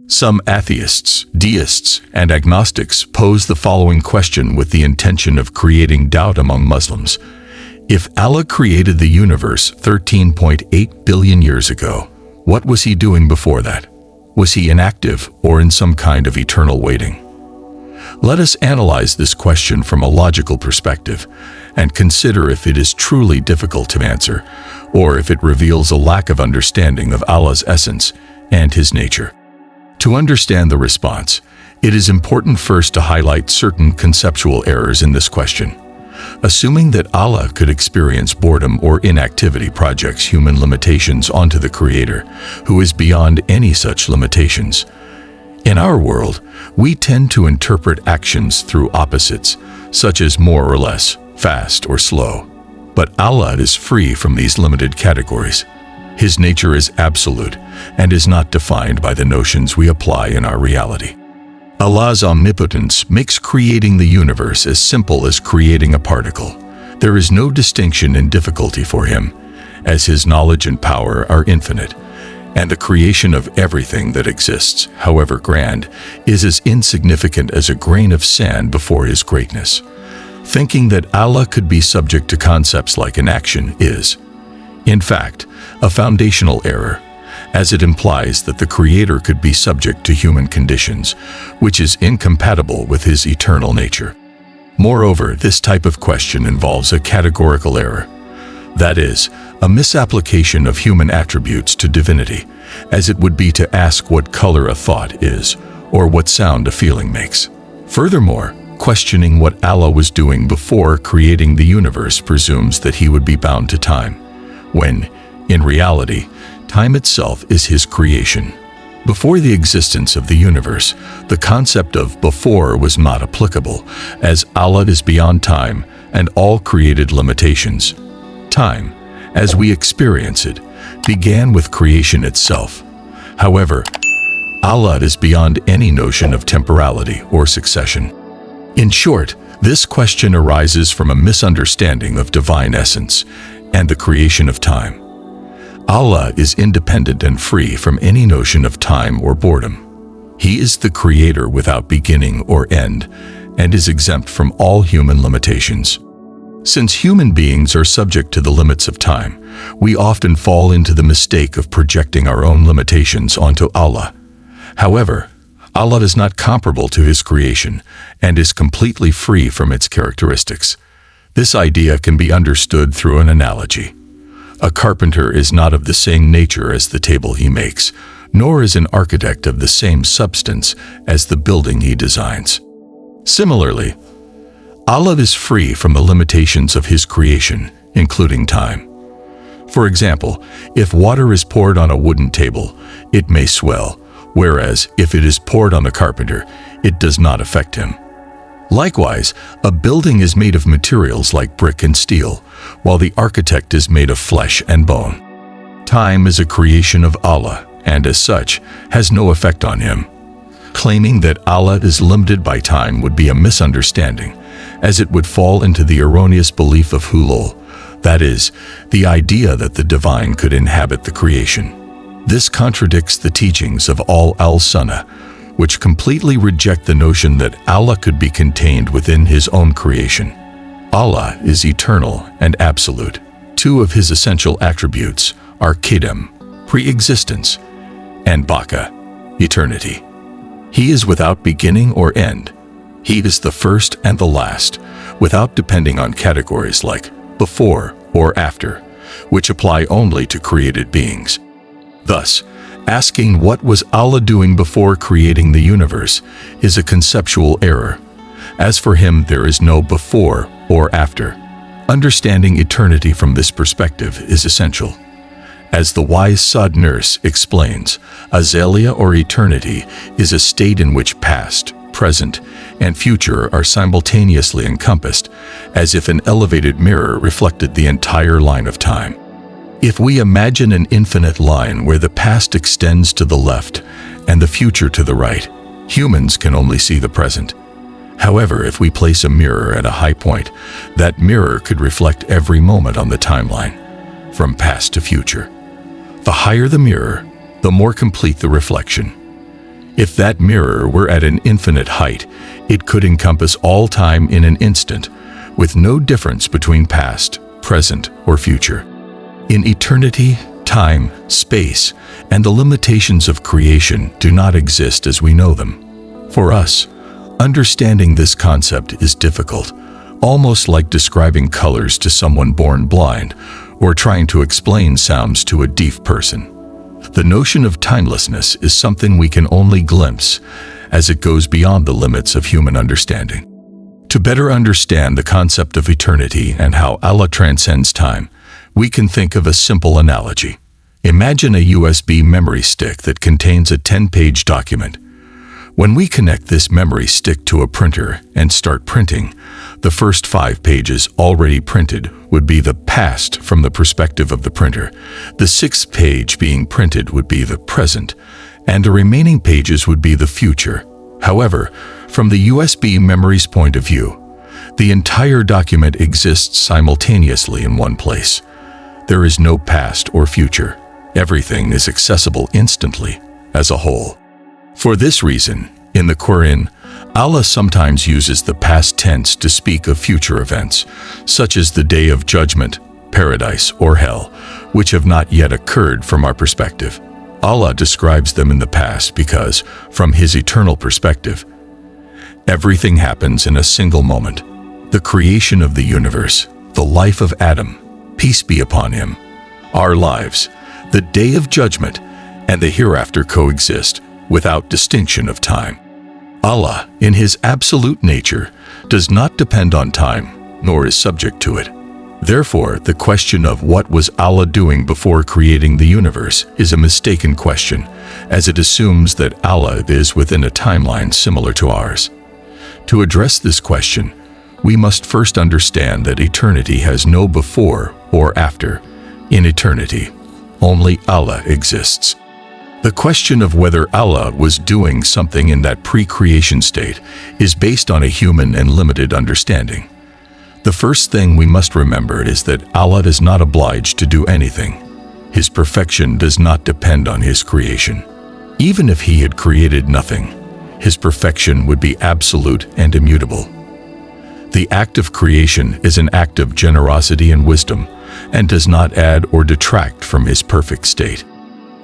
Some atheists, deists, and agnostics pose the following question with the intention of creating doubt among Muslims. If Allah created the universe 13.8 billion years ago, what was he doing before that? Was he inactive or in some kind of eternal waiting? Let us analyze this question from a logical perspective and consider if it is truly difficult to answer, or if it reveals a lack of understanding of Allah's essence and His nature. To understand the response, it is important first to highlight certain conceptual errors in this question. Assuming that Allah could experience boredom or inactivity projects human limitations onto the Creator, who is beyond any such limitations. In our world, we tend to interpret actions through opposites, such as more or less, fast or slow. But Allah is free from these limited categories. His nature is absolute and is not defined by the notions we apply in our reality. Allah's omnipotence makes creating the universe as simple as creating a particle. There is no distinction in difficulty for Him, as His knowledge and power are infinite, and the creation of everything that exists, however grand, is as insignificant as a grain of sand before His greatness. Thinking that Allah could be subject to concepts like an action is, in fact, a foundational error, as it implies that the Creator could be subject to human conditions, which is incompatible with His eternal nature. Moreover, this type of question involves a categorical error, that is, a misapplication of human attributes to divinity, as it would be to ask what color a thought is, or what sound a feeling makes. Furthermore, questioning what Allah was doing before creating the universe presumes that He would be bound to time, when, in reality, time itself is His creation. Before the existence of the universe, the concept of before was not applicable, as Allah is beyond time and all created limitations. Time, as we experience it, began with creation itself. However, Allah is beyond any notion of temporality or succession. In short, this question arises from a misunderstanding of divine essence and the creation of time. Allah is independent and free from any notion of time or boredom. He is the Creator without beginning or end, and is exempt from all human limitations. Since human beings are subject to the limits of time, we often fall into the mistake of projecting our own limitations onto Allah. However, Allah is not comparable to His creation and is completely free from its characteristics. This idea can be understood through an analogy. A carpenter is not of the same nature as the table he makes, nor is an architect of the same substance as the building he designs. Similarly, Allah is free from the limitations of His creation, including time. For example, if water is poured on a wooden table, it may swell, whereas if it is poured on the carpenter, it does not affect him. Likewise, a building is made of materials like brick and steel, while the architect is made of flesh and bone. Time is a creation of Allah, and as such, has no effect on Him. Claiming that Allah is limited by time would be a misunderstanding, as it would fall into the erroneous belief of hulul, that is, the idea that the divine could inhabit the creation. This contradicts the teachings of all al-Sunnah, which completely reject the notion that Allah could be contained within His own creation. Allah is eternal and absolute. Two of His essential attributes are Qidam, pre-existence, and Baqa, eternity. He is without beginning or end. He is the first and the last, without depending on categories like before or after, which apply only to created beings. Thus, asking what was Allah doing before creating the universe is a conceptual error. As for Him, there is no before or after. Understanding eternity from this perspective is essential. As the wise Sa'd Nurse explains, Azalea or eternity is a state in which past, present, and future are simultaneously encompassed, as if an elevated mirror reflected the entire line of time. If we imagine an infinite line where the past extends to the left and the future to the right, humans can only see the present. However, if we place a mirror at a high point, that mirror could reflect every moment on the timeline, from past to future. The higher the mirror, the more complete the reflection. If that mirror were at an infinite height, it could encompass all time in an instant, with no difference between past, present, or future. In eternity, time, space, and the limitations of creation do not exist as we know them. For us, understanding this concept is difficult, almost like describing colors to someone born blind, or trying to explain sounds to a deaf person. The notion of timelessness is something we can only glimpse, as it goes beyond the limits of human understanding. To better understand the concept of eternity and how Allah transcends time, we can think of a simple analogy. Imagine a USB memory stick that contains a 10-page document. When we connect this memory stick to a printer and start printing, the first 5 pages already printed would be the past from the perspective of the printer. The 6th page being printed would be the present, and the remaining pages would be the future. However, from the USB memory's point of view, the entire document exists simultaneously in one place. There is no past or future. Everything is accessible instantly, as a whole. For this reason, in the Quran, Allah sometimes uses the past tense to speak of future events, such as the Day of Judgment, paradise, or hell, which have not yet occurred from our perspective. Allah describes them in the past because, from His eternal perspective, everything happens in a single moment. The creation of the universe, the life of Adam, peace be upon him, our lives, the Day of Judgment, and the hereafter coexist without distinction of time. Allah, in His absolute nature, does not depend on time, nor is subject to it. Therefore, the question of what was Allah doing before creating the universe is a mistaken question, as it assumes that Allah is within a timeline similar to ours. To address this question, we must first understand that eternity has no before or after. In eternity, only Allah exists. The question of whether Allah was doing something in that pre-creation state is based on a human and limited understanding. The first thing we must remember is that Allah is not obliged to do anything. His perfection does not depend on His creation. Even if He had created nothing, His perfection would be absolute and immutable. The act of creation is an act of generosity and wisdom, and does not add or detract from His perfect state.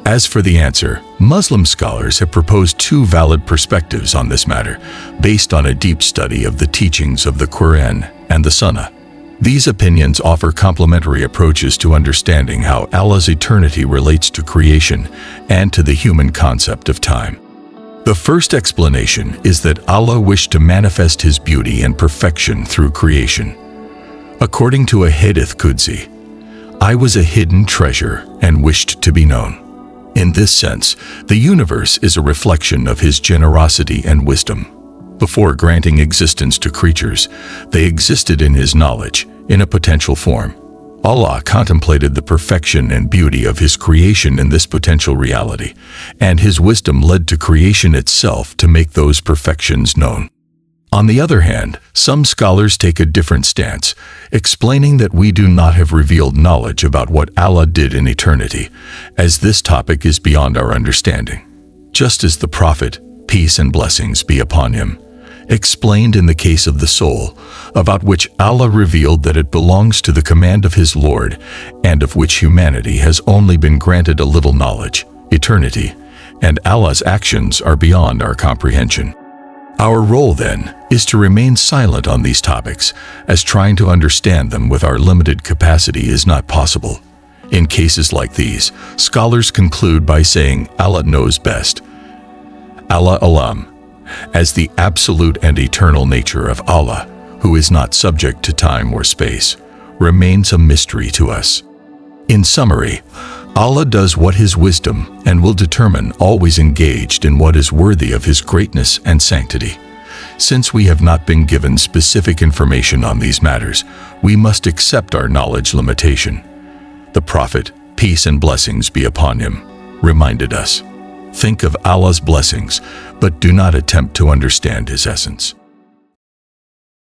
As for the answer, Muslim scholars have proposed 2 valid perspectives on this matter, based on a deep study of the teachings of the Quran and the Sunnah. These opinions offer complementary approaches to understanding how Allah's eternity relates to creation and to the human concept of time. The first explanation is that Allah wished to manifest His beauty and perfection through creation. According to a Hadith Qudsi, I was a hidden treasure and wished to be known. In this sense, the universe is a reflection of His generosity and wisdom. Before granting existence to creatures, they existed in His knowledge, in a potential form. Allah contemplated the perfection and beauty of His creation in this potential reality, and His wisdom led to creation itself to make those perfections known. On the other hand, some scholars take a different stance, explaining that we do not have revealed knowledge about what Allah did in eternity, as this topic is beyond our understanding. Just as the Prophet, peace and blessings be upon him, explained in the case of the soul, about which Allah revealed that it belongs to the command of His Lord, and of which humanity has only been granted a little knowledge, eternity, and Allah's actions are beyond our comprehension. Our role, then, is to remain silent on these topics, as trying to understand them with our limited capacity is not possible. In cases like these, scholars conclude by saying Allah knows best. Allah Alam, as the absolute and eternal nature of Allah, who is not subject to time or space, remains a mystery to us. In summary, Allah does what His wisdom and will determine always engaged in what is worthy of His greatness and sanctity. Since we have not been given specific information on these matters, we must accept our knowledge limitation. The Prophet, peace and blessings be upon him, reminded us, think of Allah's blessings, but do not attempt to understand His essence.